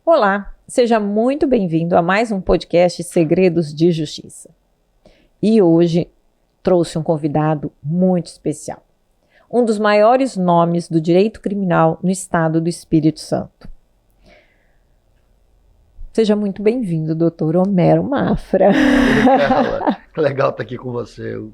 Olá, seja muito bem-vindo a mais um podcast Segredos de Justiça. E hoje trouxe um convidado muito especial, um dos maiores nomes do direito criminal no estado do Espírito Santo. Seja muito bem-vindo, doutor Homero Mafra. Carla, legal estar aqui com você. Eu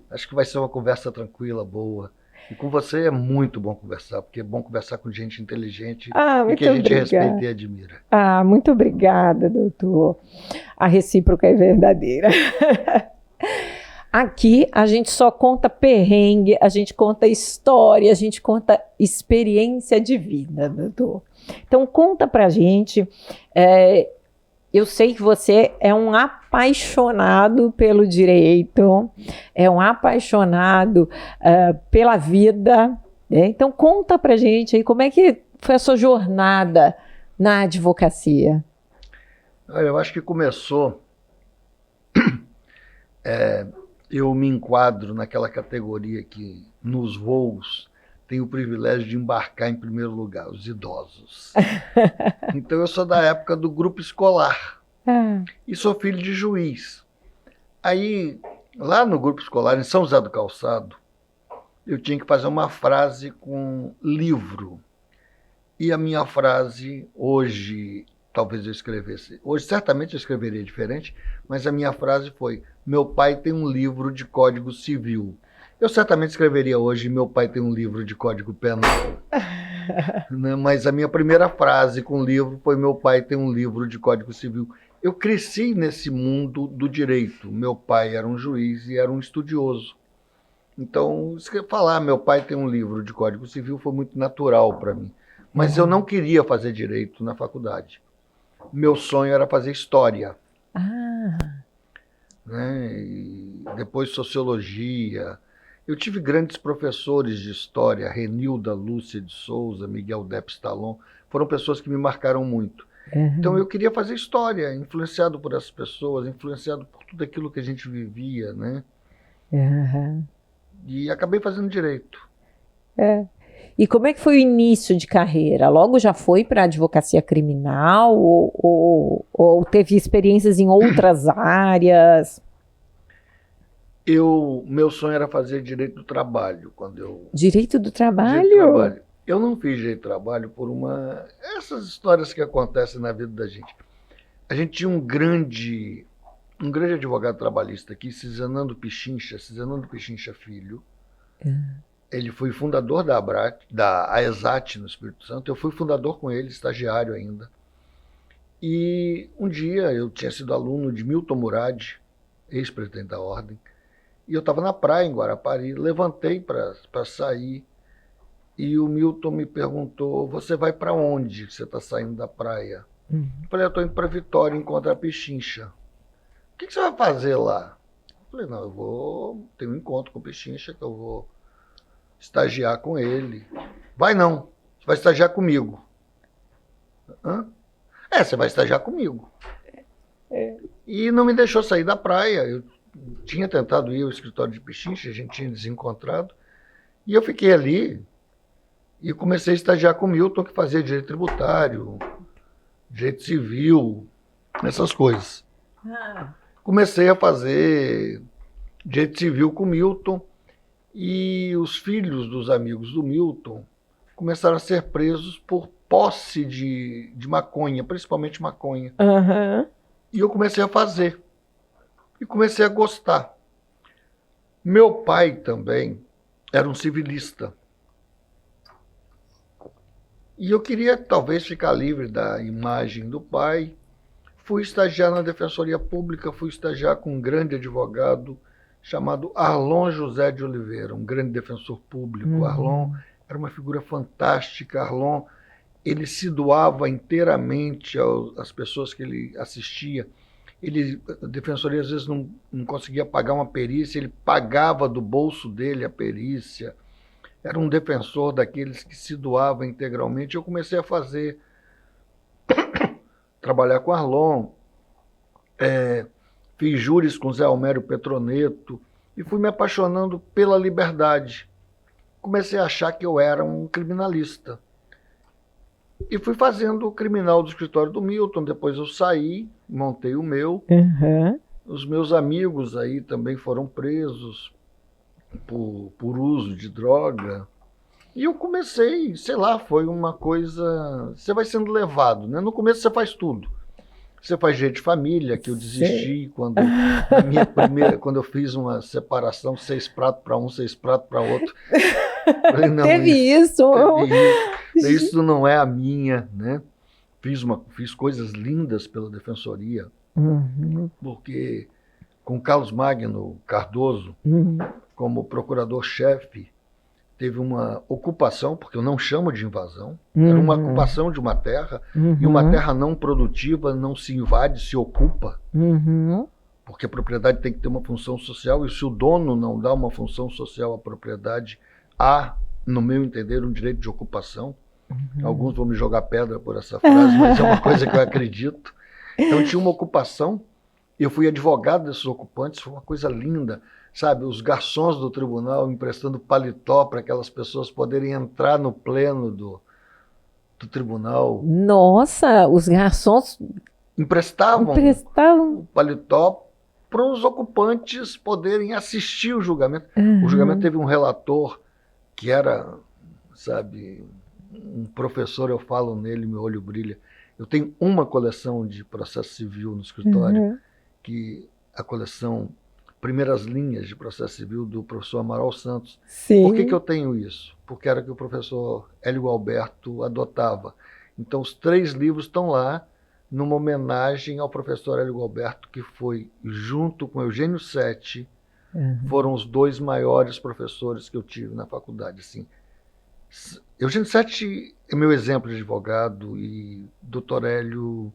acho que vai ser uma conversa tranquila, boa. E com você é muito bom conversar, porque é bom conversar com gente inteligente e que a gente respeita e admira. Muito obrigada, doutor. A recíproca é verdadeira. Aqui a gente só conta perrengue, a gente conta história, a gente conta experiência de vida, doutor. Então conta pra gente. Eu sei que você é um apaixonado pelo direito, é um apaixonado pela vida, né? Então conta pra gente aí como é que foi a sua jornada na advocacia. Olha, eu acho que começou, eu me enquadro naquela categoria que nos voos tem o privilégio de embarcar em primeiro lugar, os idosos. Então eu sou da época do grupo escolar e sou filho de juiz. Aí, lá no grupo escolar, em São José do Calçado, eu tinha que fazer uma frase com livro. E a minha frase, hoje, talvez eu escrevesse, hoje certamente eu escreveria diferente, mas a minha frase foi: meu pai tem um livro de Código Civil. Eu certamente escreveria hoje: meu pai tem um livro de Código Penal. Mas a minha primeira frase com o livro foi: meu pai tem um livro de Código Civil. Eu cresci nesse mundo do direito. Meu pai era um juiz e era um estudioso. Então, falar meu pai tem um livro de Código Civil foi muito natural para mim. Mas eu não queria fazer direito na faculdade. Meu sonho era fazer história. Né? E depois sociologia. Eu tive grandes professores de história, Renilda Lúcia de Souza, Miguel Depstalon, foram pessoas que me marcaram muito. Então eu queria fazer história, influenciado por essas pessoas, influenciado por tudo aquilo que a gente vivia, né? E acabei fazendo direito. E como é que foi o início de carreira? Logo já foi para a advocacia criminal ou teve experiências em outras áreas? Meu sonho era fazer direito do trabalho. Direito do trabalho? Direito do trabalho. Eu não fiz direito do trabalho por essas histórias que acontecem na vida da gente. A gente tinha um grande advogado trabalhista aqui, Cisanando Pichincha Filho. Ele foi fundador da AESAT no Espírito Santo. Eu fui fundador com ele, estagiário ainda. E um dia eu tinha sido aluno de Milton Murad, ex-presidente da Ordem, e eu estava na praia em Guarapari, levantei para sair, e o Milton me perguntou: você vai para onde que você está saindo da praia? Eu falei: eu estou indo para Vitória encontrar Pichincha. O que você vai fazer lá? Eu falei: não, eu vou ter um encontro com o Pichincha, que eu vou estagiar com ele. Vai não, você vai estagiar comigo. Você vai estagiar comigo. E não me deixou sair da praia. Eu tinha tentado ir ao escritório de Pichincha, a gente tinha desencontrado, e eu fiquei ali e comecei a estagiar com o Milton, que fazia direito tributário, direito civil, essas coisas. Comecei a fazer direito civil com o Milton, e os filhos dos amigos do Milton começaram a ser presos por posse de maconha, principalmente maconha. E eu comecei a fazer. E comecei a gostar. Meu pai também era um civilista. E eu queria talvez ficar livre da imagem do pai. Fui estagiar na Defensoria Pública, fui estagiar com um grande advogado chamado Arlon José de Oliveira, um grande defensor público. Arlon era uma figura fantástica. Arlon, ele se doava inteiramente às pessoas que ele assistia. A defensoria às vezes não conseguia pagar uma perícia, ele pagava do bolso dele a perícia. Era um defensor daqueles que se doava integralmente. Eu comecei a trabalhar com Arlon, fiz júris com Zé Almério Petroneto e fui me apaixonando pela liberdade. Comecei a achar que eu era um criminalista. E fui fazendo o criminal do escritório do Milton, depois eu saí, montei o meu. Os meus amigos aí também foram presos por uso de droga. E eu comecei, sei lá, foi uma coisa... Você vai sendo levado, né? No começo você faz tudo. Você faz jeito de família, que eu desisti quando eu fiz uma separação, 6 pratos para um, 6 pratos para outro. Falei, não, Teve isso. Isso não é a minha, né? Fiz coisas lindas pela Defensoria, porque com Carlos Magno Cardoso, como procurador-chefe, teve uma ocupação, porque eu não chamo de invasão, era uma ocupação de uma terra, e uma terra não produtiva não se invade, se ocupa, porque a propriedade tem que ter uma função social, e se o dono não dá uma função social à propriedade, há, no meu entender, um direito de ocupação. Alguns vão me jogar pedra por essa frase, mas é uma coisa que eu acredito. Então tinha uma ocupação, eu fui advogado desses ocupantes, foi uma coisa linda. Sabe, os garçons do tribunal emprestando paletó para aquelas pessoas poderem entrar no pleno do tribunal. Nossa, os garçons emprestavam o paletó para os ocupantes poderem assistir o julgamento. O julgamento teve um relator que era, sabe, um professor, eu falo nele, meu olho brilha. Eu tenho uma coleção de processo civil no escritório, que a coleção Primeiras Linhas de Processo Civil do professor Amaral Santos. Sim. Por que eu tenho isso? Porque era que o professor Hélio Alberto adotava. Então, os 3 livros estão lá numa homenagem ao professor Hélio Alberto, que foi, junto com Eugênio Sete, foram os 2 maiores professores que eu tive na faculdade. Assim. Eugênio Sete é meu exemplo de advogado e Dr. Hélio,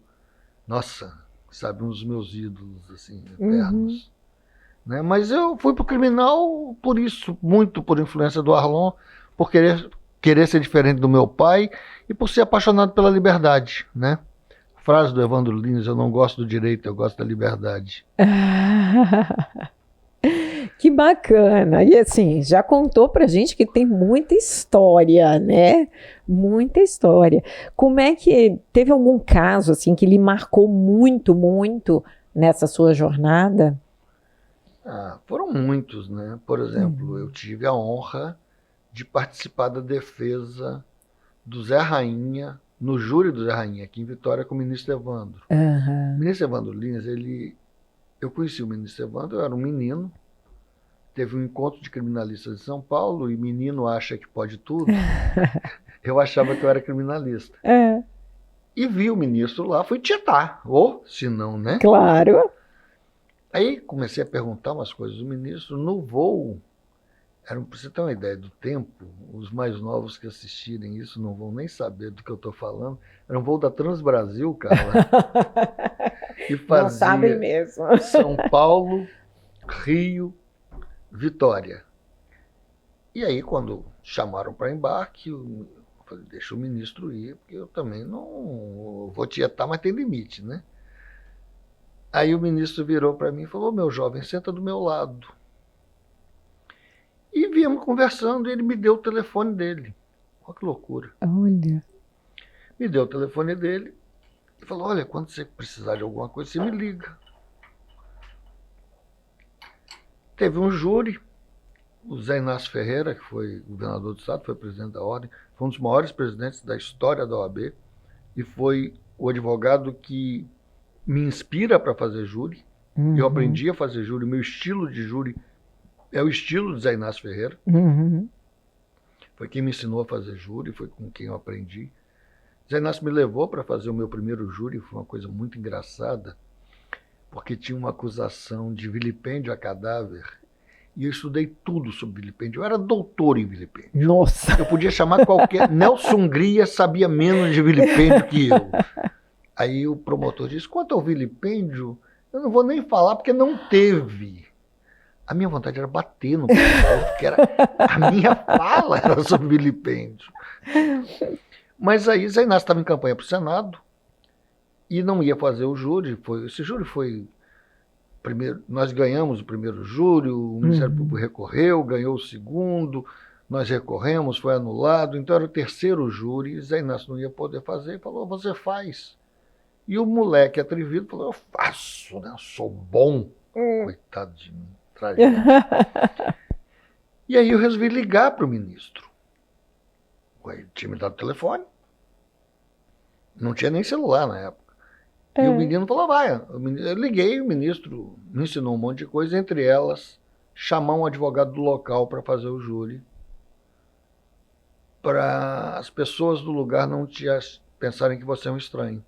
nossa, sabe, um dos meus ídolos assim, eternos. Né? Mas eu fui para o criminal por isso, muito por influência do Arlon, por querer ser diferente do meu pai e por ser apaixonado pela liberdade. Né? Frase do Evandro Lins: eu não gosto do direito, eu gosto da liberdade. Que bacana! E assim, já contou pra gente que tem muita história, né? Muita história. Como é que teve algum caso assim que lhe marcou muito, muito nessa sua jornada? Foram muitos, né? Por exemplo, eu tive a honra de participar da defesa do Zé Rainha, no júri do Zé Rainha, aqui em Vitória, com o ministro Evandro. O ministro Evandro Lins, eu conheci o ministro Evandro, eu era um menino, teve um encontro de criminalistas em São Paulo, e menino acha que pode tudo. Eu achava que eu era criminalista. E vi o ministro lá, fui tietar, ou se não, né? Claro. Aí comecei a perguntar umas coisas do ministro. No voo, para você ter uma ideia do tempo, os mais novos que assistirem isso não vão nem saber do que eu estou falando. Era um voo da Transbrasil, Carla. E fazia não sabem mesmo. São Paulo, Rio, Vitória. E aí, quando chamaram para embarque, eu falei, deixa o ministro ir, porque eu também não vou tietar, mas tem limite, né? Aí o ministro virou para mim e falou, meu jovem, senta do meu lado. E viemos conversando e ele me deu o telefone dele. Olha que loucura. Olha. Me deu o telefone dele e falou, olha, quando você precisar de alguma coisa, você me liga. Teve um júri, o Zé Inácio Ferreira, que foi governador do estado, foi presidente da ordem, foi um dos maiores presidentes da história da OAB e foi o advogado que me inspira para fazer júri. Eu aprendi a fazer júri, meu estilo de júri é o estilo de Zé Inácio Ferreira. Foi quem me ensinou a fazer júri, foi com quem eu aprendi. Zé Inácio me levou para fazer o meu primeiro júri, foi uma coisa muito engraçada, porque tinha uma acusação de vilipêndio a cadáver, e eu estudei tudo sobre vilipêndio. Eu era doutor em vilipêndio. Nossa! Eu podia chamar qualquer... Nelson Hungria sabia menos de vilipêndio que eu. Aí o promotor disse, quanto ao vilipêndio, eu não vou nem falar porque não teve. A minha vontade era bater no pessoal, porque a minha fala era sobre vilipêndio. Mas aí Zé Inácio estava em campanha para o Senado e não ia fazer o júri. Esse júri foi nós ganhamos o primeiro júri, o Ministério Público recorreu, ganhou o segundo, nós recorremos, foi anulado, então era o terceiro júri, Zé Inácio não ia poder fazer, falou, você faz. E o moleque atrevido falou, eu faço, né? Eu sou bom. Coitado de mim, tragédia. E aí eu resolvi ligar para o ministro. Ele tinha me dado o telefone. Não tinha nem celular na época. E o menino falou, vai. Eu liguei, o ministro me ensinou um monte de coisa, entre elas, chamar um advogado do local para fazer o júri, para as pessoas do lugar não pensarem que você é um estranho.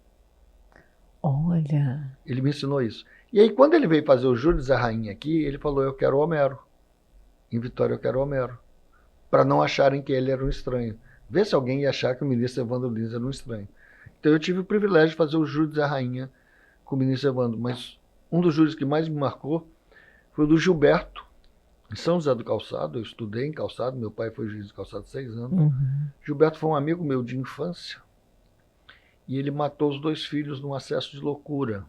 Olha. Ele me ensinou isso. E aí, quando ele veio fazer o júri de Zé Rainha aqui, ele falou, eu quero o Homero. Em Vitória, eu quero o Homero. Para não acharem que ele era um estranho. Vê se alguém ia achar que o ministro Evandro Lins era um estranho. Então, eu tive o privilégio de fazer o júri de Zé Rainha com o ministro Evandro. Mas um dos júris que mais me marcou foi o do Gilberto, em São José do Calçado. Eu estudei em Calçado, meu pai foi juiz de Calçado 6 anos. Gilberto foi um amigo meu de infância. E ele matou os 2 filhos num acesso de loucura.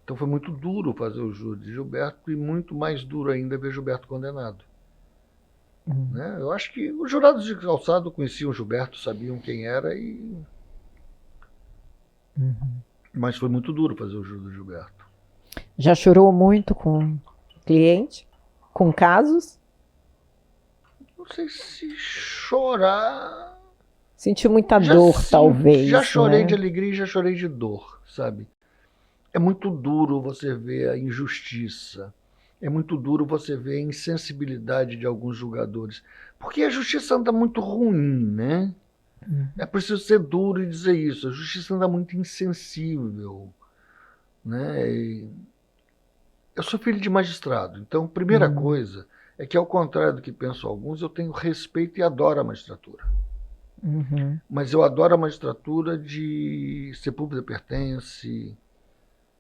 Então foi muito duro fazer o júri de Gilberto e muito mais duro ainda ver Gilberto condenado. Né? Eu acho que os jurados de Calçado conheciam Gilberto, sabiam quem era, mas foi muito duro fazer o júri do Gilberto. Já chorou muito com cliente? Com casos? Não sei se chorar... Sentiu muita dor, talvez. Já chorei, né? de alegria e já chorei de dor, sabe? É muito duro você ver a injustiça. É muito duro você ver a insensibilidade de alguns julgadores. Porque a justiça anda muito ruim, né? É preciso ser duro e dizer isso. A justiça anda muito insensível, né? Eu sou filho de magistrado, então a primeira coisa é que, ao contrário do que pensam alguns, eu tenho respeito e adoro a magistratura. Mas eu adoro a magistratura de Sepúlveda pertence,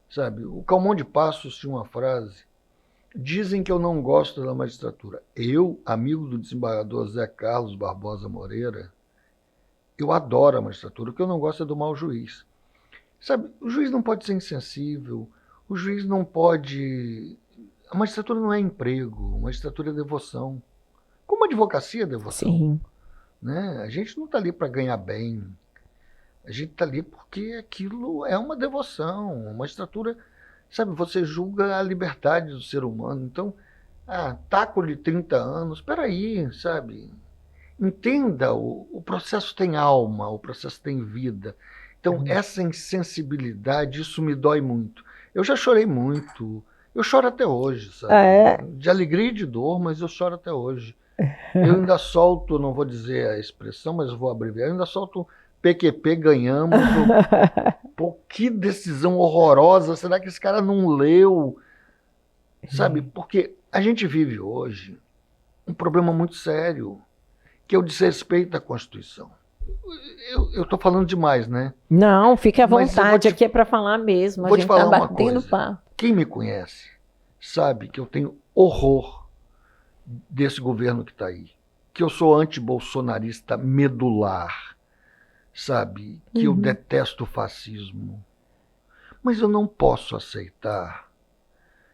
sabe? O Calmon de Passos tinha uma frase, dizem que eu não gosto da magistratura. Eu, amigo do desembargador Zé Carlos Barbosa Moreira, eu adoro a magistratura, o que eu não gosto é do mau juiz. Sabe, o juiz não pode ser insensível, o juiz não pode... A magistratura não é emprego, a magistratura é devoção. Como a advocacia é devoção. Sim. Né? A gente não está ali para ganhar bem, a gente está ali porque aquilo é uma devoção. A magistratura, sabe, você julga a liberdade do ser humano. Então, taco-lhe 30 anos, espera aí, sabe? Entenda, o processo tem alma, o processo tem vida. Então, essa insensibilidade, isso me dói muito. Eu já chorei muito, eu choro até hoje, sabe? De alegria e de dor, mas eu choro até hoje. Eu ainda solto, não vou dizer a expressão, mas vou abreviar, eu ainda solto PQP, ganhamos. Pô, que decisão horrorosa, será que esse cara não leu? Sabe, porque a gente vive hoje um problema muito sério, que é o desrespeito à Constituição. Eu estou falando demais, né? Não, fique à vontade, aqui é para falar mesmo, a gente está batendo papo. Quem me conhece sabe que eu tenho horror desse governo que está aí, que eu sou antibolsonarista medular, sabe, que eu detesto o fascismo, mas eu não posso aceitar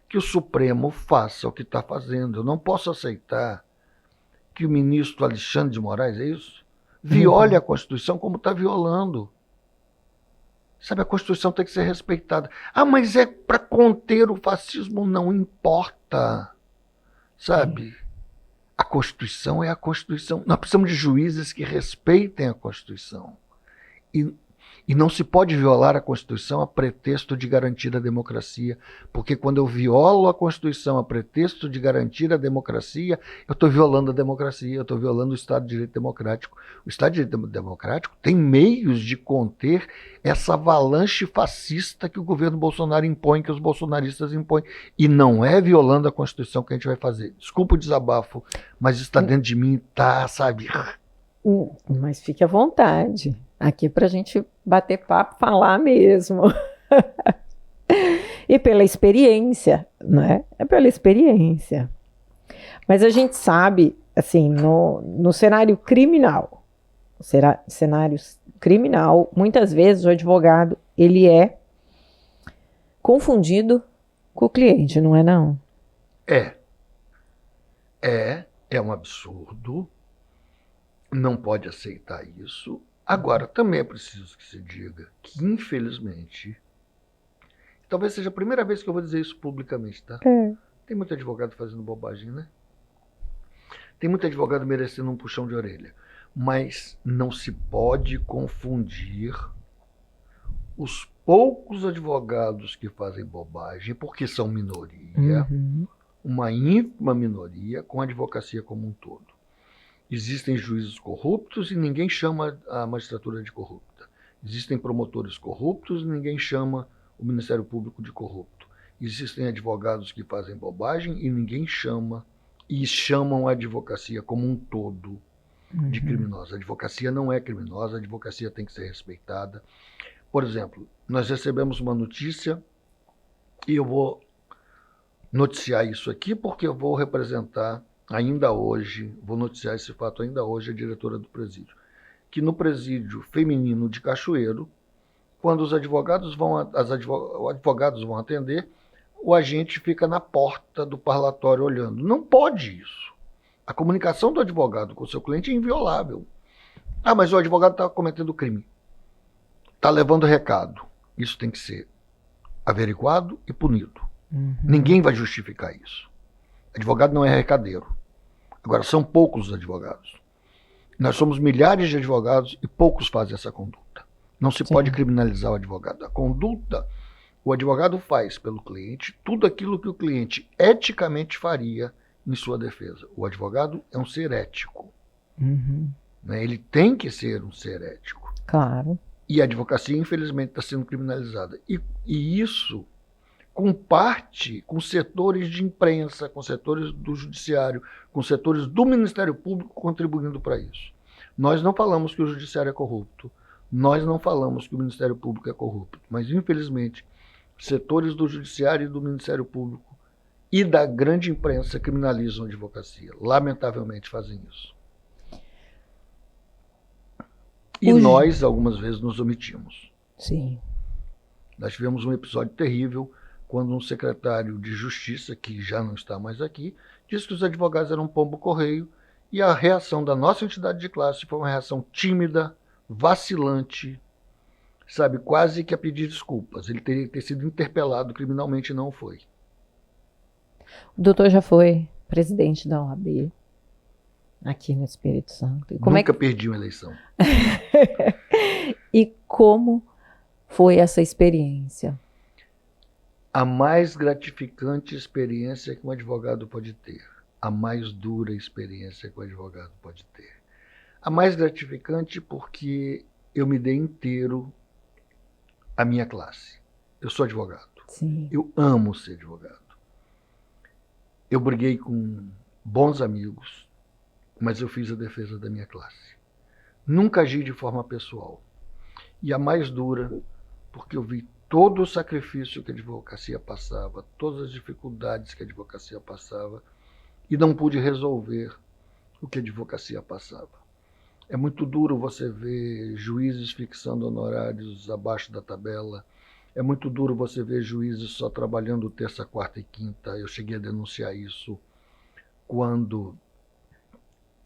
que o Supremo faça o que está fazendo. Eu não posso aceitar que o ministro Alexandre de Moraes, é isso? Viole a Constituição como está violando. Sabe, a Constituição tem que ser respeitada. Mas é para conter o fascismo, não importa, sabe? A Constituição é a Constituição. Nós precisamos de juízes que respeitem a Constituição. E não se pode violar a Constituição a pretexto de garantir a democracia, porque quando eu violo a Constituição a pretexto de garantir a democracia, eu estou violando a democracia, eu estou violando o Estado de Direito Democrático. O Estado de Direito Democrático tem meios de conter essa avalanche fascista que o governo Bolsonaro impõe, que os bolsonaristas impõem. E não é violando a Constituição que a gente vai fazer. Desculpa o desabafo, mas está dentro de mim, tá, sabe? Mas fique à vontade. Aqui para a gente bater papo, falar mesmo. E pela experiência, né? É pela experiência. Mas a gente sabe, assim, no cenário criminal, muitas vezes o advogado, ele é confundido Com o cliente, não é não? É um absurdo, não pode aceitar isso. Agora, também é preciso que se diga que, infelizmente, talvez seja a primeira vez que eu vou dizer isso publicamente, tá? Tem muito advogado fazendo bobagem, né? Tem muito advogado merecendo um puxão de orelha. Mas não se pode confundir os poucos advogados que fazem bobagem, porque são minoria, uma ínfima minoria, com a advocacia como um todo. Existem juízes corruptos e ninguém chama a magistratura de corrupta. Existem promotores corruptos e ninguém chama o Ministério Público de corrupto. Existem advogados que fazem bobagem e ninguém chama, e chamam a advocacia como um todo de criminosa. A advocacia não é criminosa, a advocacia tem que ser respeitada. Por exemplo, nós recebemos uma notícia e eu vou noticiar isso aqui porque eu vou representar ainda hoje, vou noticiar esse fato ainda hoje, a diretora do presídio, que no presídio feminino de Cachoeiro, quando os advogados vão atender, o agente fica na porta do parlatório olhando. Não pode isso. A comunicação do advogado com o seu cliente é inviolável. Ah, mas o advogado está cometendo crime. Está levando recado. Isso tem que ser averiguado e punido. Ninguém vai justificar isso. Advogado não é recadeiro. Agora, são poucos os advogados. Nós somos milhares de advogados e poucos fazem essa conduta. Não se pode criminalizar o advogado. A conduta, o advogado faz pelo cliente tudo aquilo que o cliente eticamente faria em sua defesa. O advogado é um ser ético. Ele tem que ser um ser ético. Claro. E a advocacia, infelizmente, está sendo criminalizada. E isso com setores de imprensa, com setores do judiciário, com setores do Ministério Público contribuindo para isso. Nós não falamos que o judiciário é corrupto, nós não falamos que o Ministério Público é corrupto, mas, infelizmente, setores do judiciário e do Ministério Público e da grande imprensa criminalizam a advocacia. Lamentavelmente fazem isso. E nós, algumas vezes, nos omitimos. Sim. Nós tivemos um episódio terrível quando um secretário de Justiça, que já não está mais aqui, disse que os advogados eram pombo-correio e a reação da nossa entidade de classe foi uma reação tímida, vacilante, sabe, quase que a pedir desculpas. Ele teria que ter sido interpelado criminalmente e não foi. O doutor já foi presidente da OAB aqui no Espírito Santo. E Nunca perdi uma eleição. E como foi essa experiência? A mais gratificante experiência que um advogado pode ter. A mais dura experiência que um advogado pode ter. A mais gratificante porque eu me dei inteiro à minha classe. Eu sou advogado. Sim. Eu amo ser advogado. Eu briguei com bons amigos, mas eu fiz a defesa da minha classe. Nunca agi de forma pessoal. E a mais dura, porque eu vi todo o sacrifício que a advocacia passava, todas as dificuldades que a advocacia passava, e não pude resolver o que a advocacia passava. É muito duro você ver juízes fixando honorários abaixo da tabela. É muito duro você ver juízes só trabalhando terça, quarta e quinta. Eu cheguei a denunciar isso quando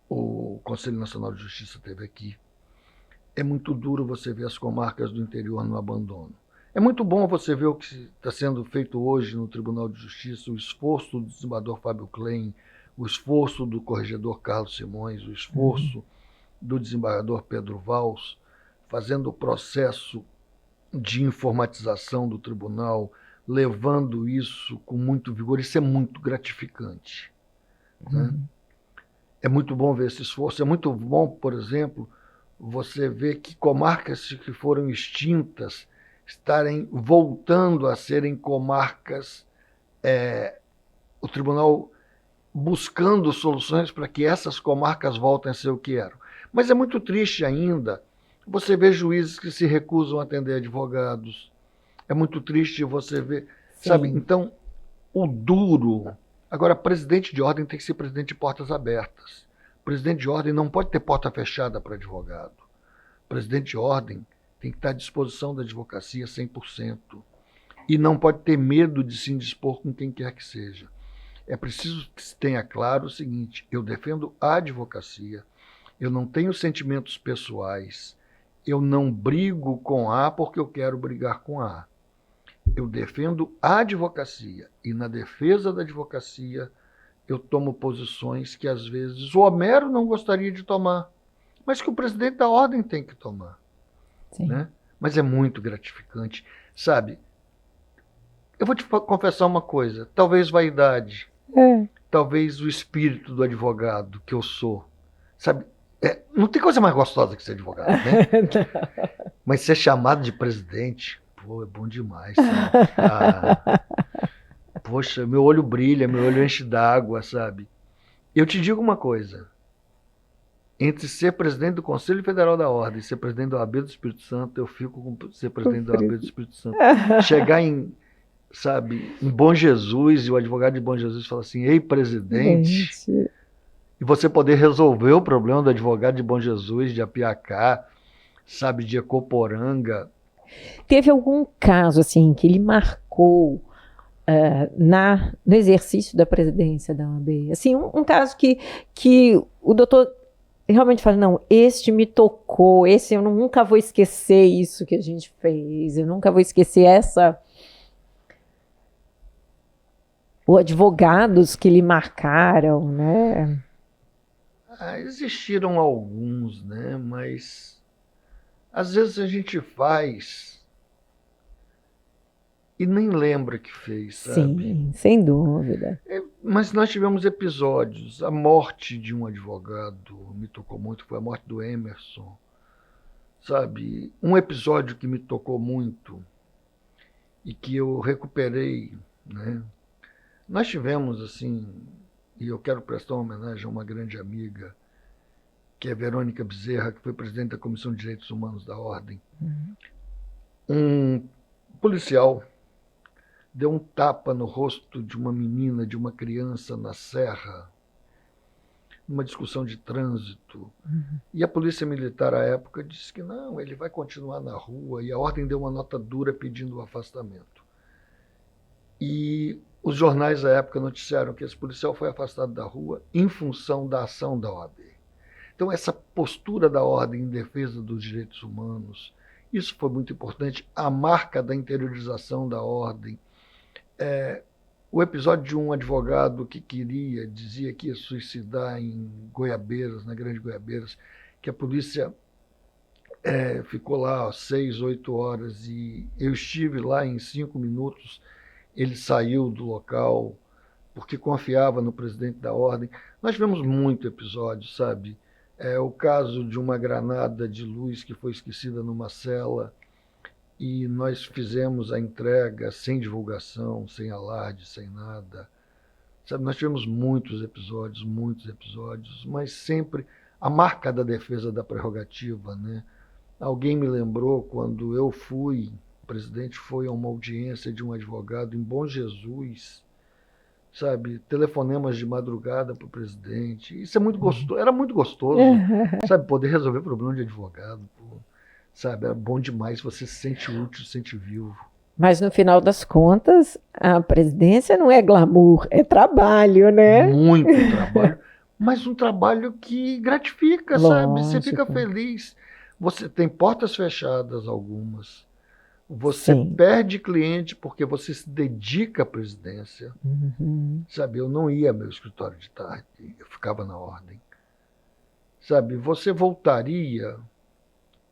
o Conselho Nacional de Justiça esteve aqui. É muito duro você ver as comarcas do interior no abandono. É muito bom você ver o que está sendo feito hoje no Tribunal de Justiça, o esforço do desembargador Fábio Klein, o esforço do corregedor Carlos Simões, o esforço do desembargador Pedro Valls, fazendo o processo de informatização do tribunal, levando isso com muito vigor. Isso é muito gratificante. Né? É muito bom ver esse esforço. É muito bom, por exemplo, você ver que comarcas que foram extintas estarem voltando a serem comarcas, o tribunal buscando soluções para que essas comarcas voltem a ser o que eram. Mas é muito triste ainda você ver juízes que se recusam a atender advogados. É muito triste você ver, sabe? Então, o duro... Agora, presidente de ordem tem que ser presidente de portas abertas. Presidente de ordem não pode ter porta fechada para advogado. Presidente de ordem tem que estar à disposição da advocacia 100%. e não pode ter medo de se indispor com quem quer que seja. É preciso que se tenha claro o seguinte: eu defendo a advocacia, eu não tenho sentimentos pessoais, eu não brigo com A porque eu quero brigar com A. Eu defendo a advocacia e na defesa da advocacia eu tomo posições que às vezes o Homero não gostaria de tomar, mas que o presidente da ordem tem que tomar. Né? Mas é muito gratificante, sabe? Eu vou te confessar uma coisa, talvez vaidade, talvez o espírito do advogado que eu sou, sabe? Não tem coisa mais gostosa que ser advogado, né? Mas ser chamado de presidente, pô, é bom demais. Poxa, meu olho brilha, meu olho enche d'água, sabe? Eu te digo uma coisa, entre ser presidente do Conselho Federal da Ordem e ser presidente da OAB do Espírito Santo, eu fico com ser presidente da OAB do Espírito Santo. Chegar em Bom Jesus, e o advogado de Bom Jesus fala assim: ei, presidente, e você poder resolver o problema do advogado de Bom Jesus, de Apiacá, sabe, de Ecoporanga. Teve algum caso, assim, que ele marcou no exercício da presidência da OAB? Assim, um caso que o doutor realmente fala: não, este me tocou, esse eu nunca vou esquecer isso que a gente fez, eu nunca vou esquecer os advogados que lhe marcaram, né? Existiram alguns, né? Mas às vezes a gente faz e nem lembra que fez, sabe? Sim, sem dúvida. Mas nós tivemos episódios. A morte de um advogado me tocou muito, foi a morte do Emerson, sabe? Um episódio que me tocou muito e que eu recuperei, né? Nós tivemos, assim, e eu quero prestar uma homenagem a uma grande amiga, que é Verônica Bezerra, que foi presidente da Comissão de Direitos Humanos da Ordem. Um policial deu um tapa no rosto de uma menina, de uma criança na Serra, numa discussão de trânsito. E a polícia militar, à época, disse que não, ele vai continuar na rua, e a Ordem deu uma nota dura pedindo o afastamento. E os jornais à época noticiaram que esse policial foi afastado da rua em função da ação da OAB. Então, essa postura da Ordem em defesa dos direitos humanos, isso foi muito importante. A marca da interiorização da Ordem. O episódio de um advogado que dizia que ia suicidar em Goiabeiras, na Grande Goiabeiras, que a polícia ficou lá 6, 8 horas e eu estive lá em 5 minutos. Ele saiu do local porque confiava no presidente da Ordem. Nós tivemos muito episódio, sabe? O caso de uma granada de luz que foi esquecida numa cela e nós fizemos a entrega sem divulgação, sem alarde, sem nada. Sabe? Nós tivemos muitos episódios, mas sempre a marca da defesa da prerrogativa, né? Alguém me lembrou quando eu fui... O presidente foi a uma audiência de um advogado em Bom Jesus, sabe? Telefonemas de madrugada para o presidente. Isso é muito gostoso, era muito gostoso, sabe? Poder resolver problema de advogado, sabe? Era bom demais, você se sente útil, se sente vivo. Mas no final das contas, a presidência não é glamour, é trabalho, né? Muito trabalho, mas um trabalho que gratifica, sabe? Você fica feliz. Você tem portas fechadas algumas. Você perde cliente porque você se dedica à presidência. Sabe, eu não ia ao meu escritório de tarde, eu ficava na Ordem. Sabe, você voltaria?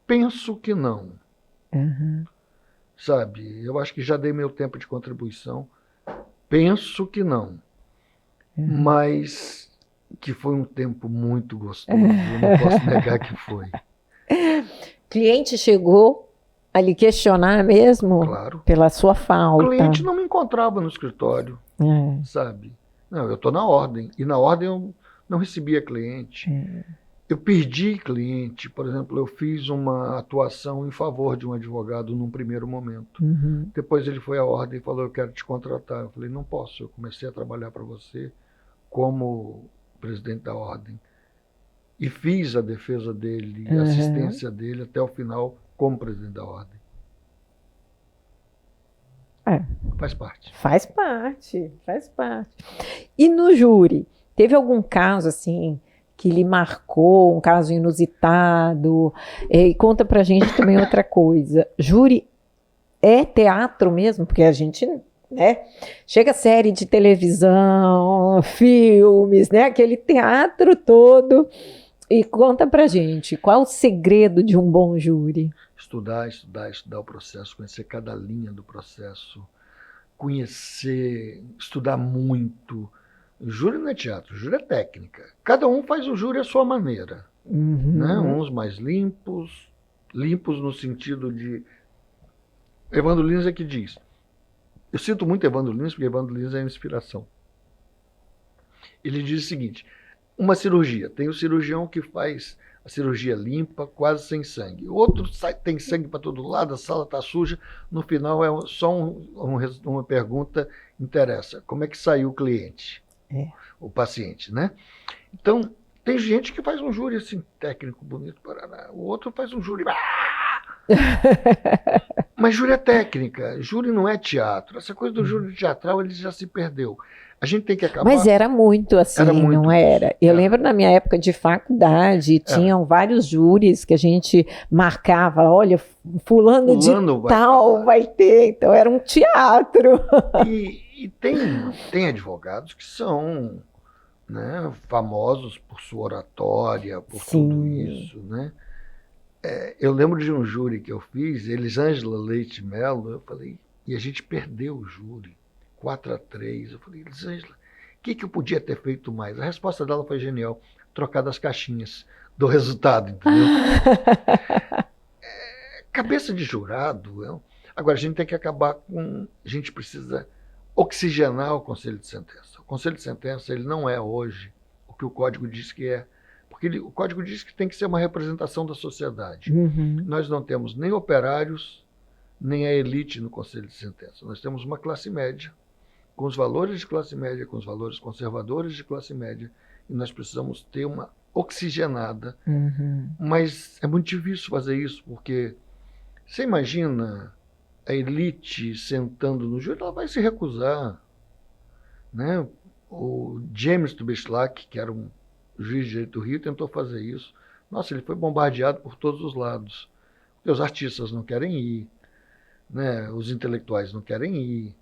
Penso que não. Sabe, eu acho que já dei meu tempo de contribuição. Penso que não. Mas que foi um tempo muito gostoso, eu não posso negar que foi. Cliente chegou a lhe questionar mesmo? Claro. Pela sua falta. O cliente não me encontrava no escritório, sabe? Não, eu estou na Ordem. E na Ordem eu não recebia cliente. Eu perdi cliente. Por exemplo, eu fiz uma atuação em favor de um advogado num primeiro momento. Depois ele foi à Ordem e falou: eu quero te contratar. Eu falei: não posso. Eu comecei a trabalhar para você como presidente da Ordem. E fiz a defesa dele, a assistência dele até o final como presidente da Ordem. É. Faz parte. Faz parte, faz parte. E no júri, teve algum caso assim que lhe marcou, um caso inusitado? E conta pra gente também outra coisa. Júri é teatro mesmo? Porque a gente, né, chega série de televisão, filmes, né, aquele teatro todo. E conta pra gente, qual o segredo de um bom júri? Estudar o processo, conhecer cada linha do processo, conhecer, estudar muito. O júri não é teatro, o júri é técnica. Cada um faz o júri à sua maneira. Né? Uns mais limpos, limpos no sentido de... Evandro Lins é que diz. Eu cito muito Evandro Lins, porque Evandro Lins é a inspiração. Ele diz o seguinte, uma cirurgia, tem o cirurgião que faz a cirurgia limpa, quase sem sangue. O outro tem sangue para todo lado, a sala está suja. No final é só uma pergunta interessa. Como é que saiu o cliente? O paciente, né? Então, tem gente que faz um júri assim, técnico, bonito, Paraná. O outro faz um júri... Mas júri é técnica, júri não é teatro. Essa coisa do júri teatral, ele já se perdeu. A gente tem que acabar... Mas era muito assim, Era muito não era? Eu era. lembro na minha época de faculdade, tinham vários júris que a gente marcava, olha, fulano de tal vai ter, então era um teatro. E tem advogados que são, né, famosos por sua oratória, por tudo isso, né? Eu lembro de um júri que eu fiz, Elisângela Leite Mello, eu falei, e a gente perdeu o júri, 4-3. Eu falei, Elisângela, o que eu podia ter feito mais? A resposta dela foi genial, trocar das caixinhas do resultado, entendeu? Cabeça de jurado. Agora, a gente tem que acabar com... A gente precisa oxigenar o Conselho de Sentença. O Conselho de Sentença, ele não é hoje o que o Código diz que é. Porque o Código diz que tem que ser uma representação da sociedade. Nós não temos nem operários, nem a elite no Conselho de Sentença. Nós temos uma classe média, com os valores de classe média, com os valores conservadores de classe média, e nós precisamos ter uma oxigenada. Mas é muito difícil fazer isso, porque você imagina a elite sentando no júri, ela vai se recusar. Né? O James Tubichlac, que era um juiz de direito do Rio, tentou fazer isso. Nossa, ele foi bombardeado por todos os lados. Porque os artistas não querem ir, né? Os intelectuais não querem ir,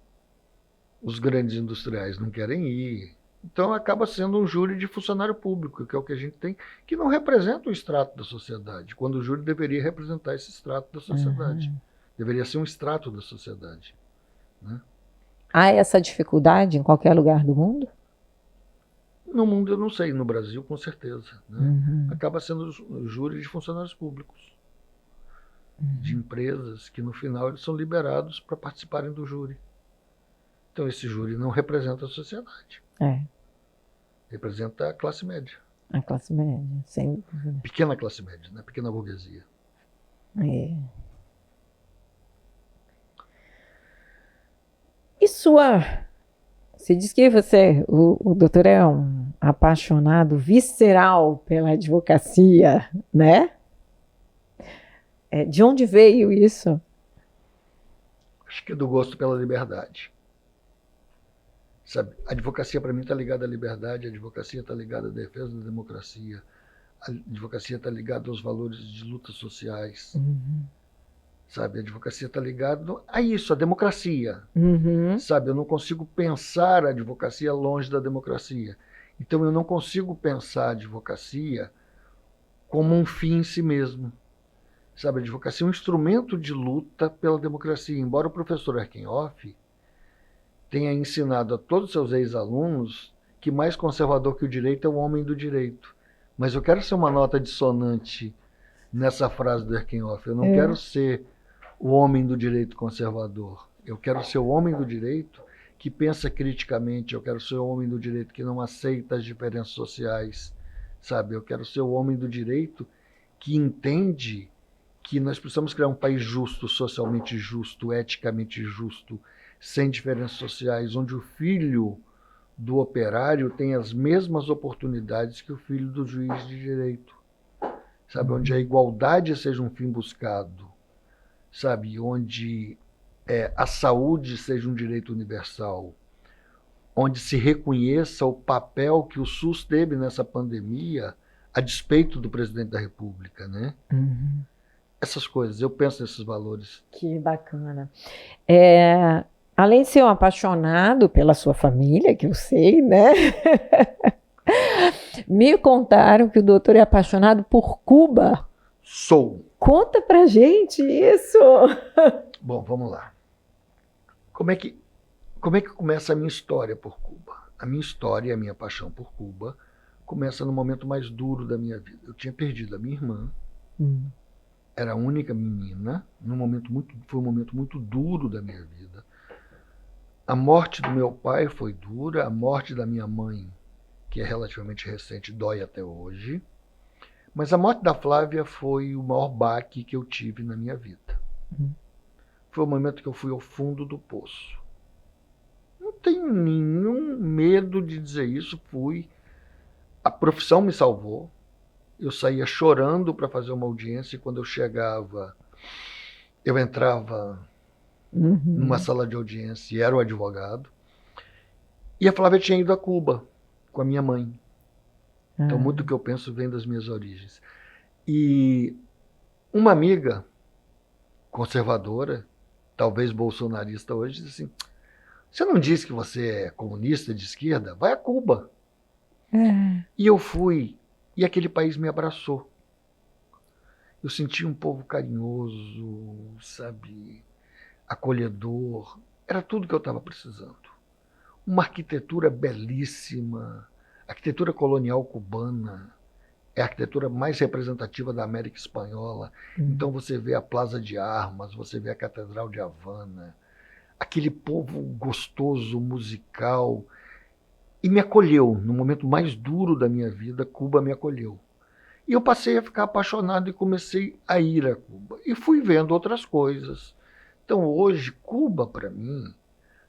os grandes industriais não querem ir. Então acaba sendo um júri de funcionário público, que é o que a gente tem, que não representa o extrato da sociedade, quando o júri deveria representar esse extrato da sociedade. Deveria ser um extrato da sociedade. Né? Há essa dificuldade em qualquer lugar do mundo? No mundo eu não sei, no Brasil com certeza. Né? Acaba sendo o júri de funcionários públicos, de empresas que no final eles são liberados para participarem do júri. Então esse júri não representa a sociedade. Representa a classe média. A classe média, sem dúvida. Pequena classe média, né? Pequena burguesia. E você diz que o doutor é um apaixonado visceral pela advocacia, né? De onde veio isso? Acho que é do gosto pela liberdade. Sabe, a advocacia para mim está ligada à liberdade, a advocacia está ligada à defesa da democracia, a advocacia está ligada aos valores de lutas sociais. Sabe, a advocacia está ligada a isso, a democracia. Sabe, eu não consigo pensar a advocacia longe da democracia. Então eu não consigo pensar a advocacia como um fim em si mesmo. Sabe, a advocacia é um instrumento de luta pela democracia. Embora o professor Erkenhoff tenha ensinado a todos os seus ex-alunos que mais conservador que o direito é o homem do direito. Mas eu quero ser uma nota dissonante nessa frase do Erkenhoff. Eu não quero ser o homem do direito conservador. Eu quero ser o homem do direito que pensa criticamente. Eu quero ser o homem do direito que não aceita as diferenças sociais. Sabe? Eu quero ser o homem do direito que entende que nós precisamos criar um país justo, socialmente justo, eticamente justo, sem diferenças sociais, onde o filho do operário tem as mesmas oportunidades que o filho do juiz de direito. Sabe? Onde a igualdade seja um fim buscado. Sabe? Onde a saúde seja um direito universal, onde se reconheça o papel que o SUS teve nessa pandemia, a despeito do presidente da República, né? Uhum. Essas coisas, eu penso nesses valores. Que bacana. Além de ser um apaixonado pela sua família, que eu sei, né? Me contaram que o doutor é apaixonado por Cuba. Sou. Conta pra gente isso. Bom, vamos lá. Como é que começa a minha história por Cuba? A minha história, a minha paixão por Cuba, começa no momento mais duro da minha vida. Eu tinha perdido a minha irmã, era a única menina, foi um momento muito duro da minha vida. A morte do meu pai foi dura, a morte da minha mãe, que é relativamente recente, dói até hoje. Mas a morte da Flávia foi o maior baque que eu tive na minha vida. Foi o momento que eu fui ao fundo do poço. Não tenho nenhum medo de dizer isso, fui. A profissão me salvou. Eu saía chorando para fazer uma audiência e quando eu chegava, eu entrava numa sala de audiência e era o advogado. E a Flávia tinha ido a Cuba com a minha mãe. Então, muito do que eu penso vem das minhas origens. E uma amiga conservadora, talvez bolsonarista hoje, disse assim, você não disse que você é comunista de esquerda? Vai a Cuba. E eu fui, e aquele país me abraçou. Eu senti um povo carinhoso, sabe, acolhedor. Era tudo que eu estava precisando. Uma arquitetura belíssima. A arquitetura colonial cubana é a arquitetura mais representativa da América Espanhola. Então você vê a Plaza de Armas, você vê a Catedral de Havana, aquele povo gostoso, musical. E me acolheu. No momento mais duro da minha vida, Cuba me acolheu. E eu passei a ficar apaixonado e comecei a ir a Cuba. E fui vendo outras coisas. Então hoje, Cuba, para mim,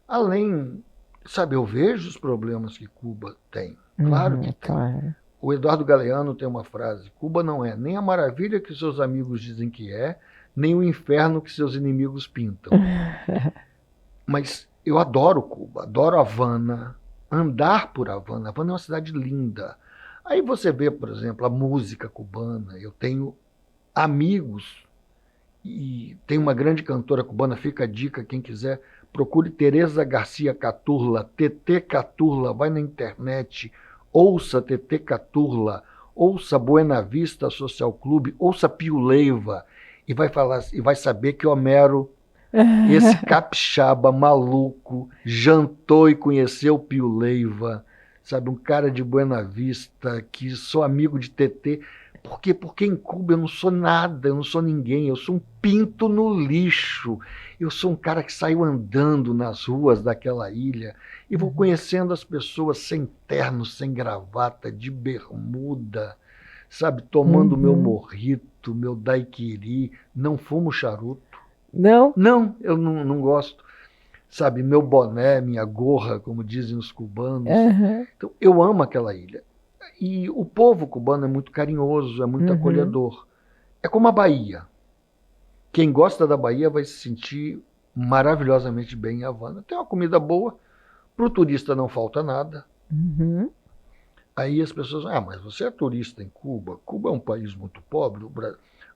além... Sabe, eu vejo os problemas que Cuba tem. Claro que tem. Claro. O Eduardo Galeano tem uma frase, Cuba não é nem a maravilha que seus amigos dizem que é, nem o inferno que seus inimigos pintam. Mas eu adoro Cuba, adoro Havana, andar por Havana. Havana é uma cidade linda. Aí você vê, por exemplo, a música cubana. Eu tenho amigos e tem uma grande cantora cubana, fica a dica, quem quiser, procure Teresa Garcia Caturla, TT Caturla, vai na internet, ouça TT Caturla, ouça Buena Vista Social Clube, ouça Pio Leiva e vai falar e vai saber que Homero, esse capixaba maluco, jantou e conheceu Pio Leiva, sabe, um cara de Buena Vista, que sou amigo de TT. Por quê? Porque em Cuba eu não sou nada, eu não sou ninguém, eu sou um pinto no lixo. Eu sou um cara que saiu andando nas ruas daquela ilha e vou conhecendo as pessoas sem terno, sem gravata, de bermuda, sabe, tomando meu morrito, meu daiquiri, não fumo charuto. Não? Não, eu não gosto. Sabe, meu boné, minha gorra, como dizem os cubanos. Então, eu amo aquela ilha. E o povo cubano é muito carinhoso, é muito acolhedor. É como a Bahia. Quem gosta da Bahia vai se sentir maravilhosamente bem em Havana. Tem uma comida boa, para o turista não falta nada. Aí as pessoas, mas você é turista em Cuba? Cuba é um país muito pobre,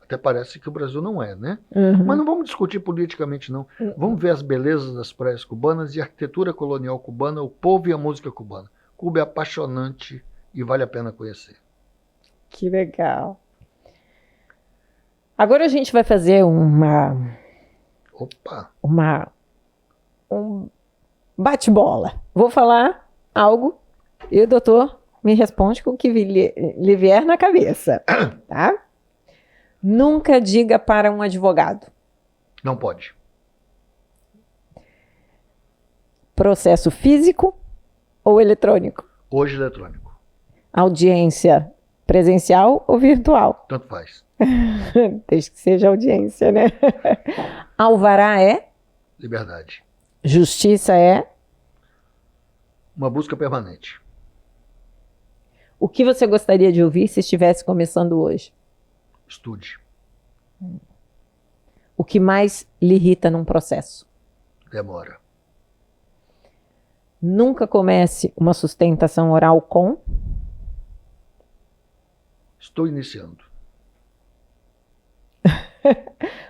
até parece que o Brasil não é, né? Mas não vamos discutir politicamente, não. Vamos ver as belezas das praias cubanas e a arquitetura colonial cubana, o povo e a música cubana. Cuba é apaixonante e vale a pena conhecer. Que legal. Agora a gente vai fazer um bate-bola. Vou falar algo e o doutor me responde com o que lhe vier na cabeça. Tá? Nunca diga para um advogado. Não pode. Processo físico ou eletrônico? Hoje eletrônico. Audiência presencial ou virtual? Tanto faz. Desde que seja audiência, né? Alvará é? Liberdade. Justiça é? Uma busca permanente. O que você gostaria de ouvir se estivesse começando hoje? Estude. O que mais lhe irrita num processo? Demora. Nunca comece uma sustentação oral com? Estou iniciando.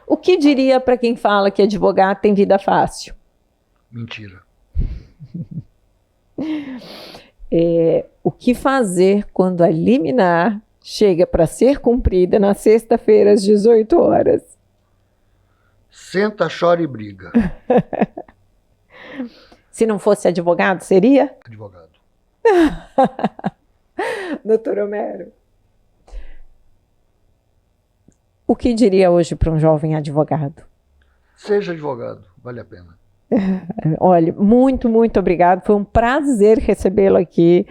O que diria para quem fala que advogado tem vida fácil? Mentira. O que fazer quando a liminar chega para ser cumprida na sexta-feira às 18 horas? Senta, chora e briga. Se não fosse advogado, seria? Advogado. Doutor Homero, o que diria hoje para um jovem advogado? Seja advogado, vale a pena. Olha, muito, muito obrigado. Foi um prazer recebê-lo aqui.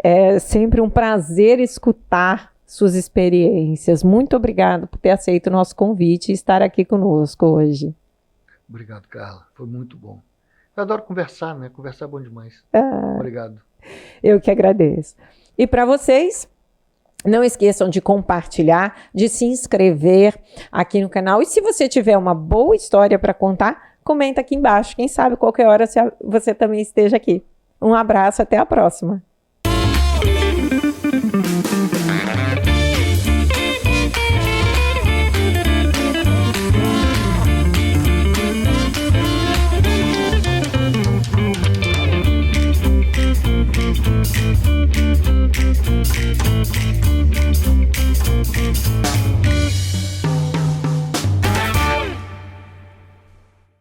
É sempre um prazer escutar suas experiências. Muito obrigado por ter aceito o nosso convite e estar aqui conosco hoje. Obrigado, Carla. Foi muito bom. Eu adoro conversar, né? Conversar é bom demais. Obrigado. Eu que agradeço. E para vocês, não esqueçam de compartilhar, de se inscrever aqui no canal. E se você tiver uma boa história para contar, comenta aqui embaixo. Quem sabe qualquer hora você também esteja aqui. Um abraço, até a próxima.